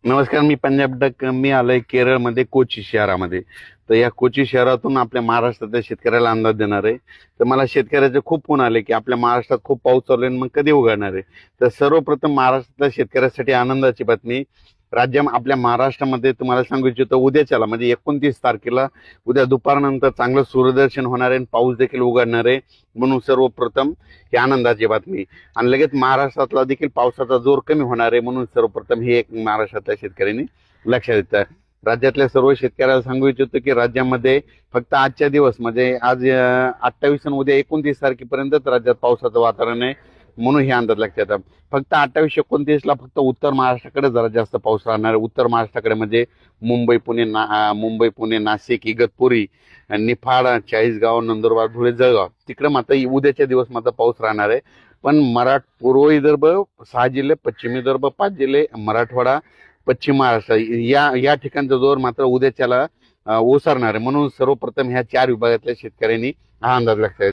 नमस्कार, मी पंजाब डक. मी आलोय केरळमध्ये कोची शहरामध्ये. तर या कोची शहरातून आपल्या महाराष्ट्रातल्या शेतकऱ्याला अंदाज देणार आहे. तर मला शेतकऱ्याचे खूप फोन आले की आपल्या महाराष्ट्रात खूप पाऊस चालू आहे, मग कधी उघडणार आहे. तर सर्वप्रथम महाराष्ट्रातल्या शेतकऱ्यासाठी आनंदाची बातमी. आपल्या महाराष्ट्रामध्ये तुम्हाला सांगू इच्छितो, उद्याच्याला म्हणजे 29 तारखेला उद्या दुपारनंतर चांगलं सूर्यदर्शन होणार आहे आणि पाऊस देखील उघडणार आहे. म्हणून सर्वप्रथम ही आनंदाची बातमी. आणि लगेच महाराष्ट्रातला देखील पावसाचा जोर कमी होणार आहे. म्हणून सर्वप्रथम ही एक महाराष्ट्रातल्या शेतकऱ्यांनी लक्षात येतं. राज्यातल्या सर्व शेतकऱ्याला सांगू इच्छितो की राज्यामध्ये फक्त आजच्या दिवस म्हणजे आज 28 आणि उद्या 29 तारखेपर्यंतच राज्यात पावसाचं वातावरण आहे. म्हणून हे अंदाज लक्षात येतात. फक्त 28-29ला फक्त उत्तर महाराष्ट्राकडे जरा जास्त पाऊस राहणार आहे. उत्तर महाराष्ट्राकडे म्हणजे मुंबई, पुणे, नाशिक, इगतपुरी, निफाड, चाळीसगाव, नंदुरबार, धुळे, जळगाव तिकडे मात्र उद्याच्या दिवस मात्र पाऊस राहणार आहे. पण पूर्व विदर्भ 6 जिल्हे, पश्चिम विदर्भ 5 जिल्हे, मराठवाडा, पश्चिम महाराष्ट्र या या ठिकाणचा जोर मात्र उद्याच्याला ओसरणार आहे. म्हणून सर्वप्रथम ह्या 4 विभागातल्या शेतकऱ्यांनी हा अंदाज लक्षात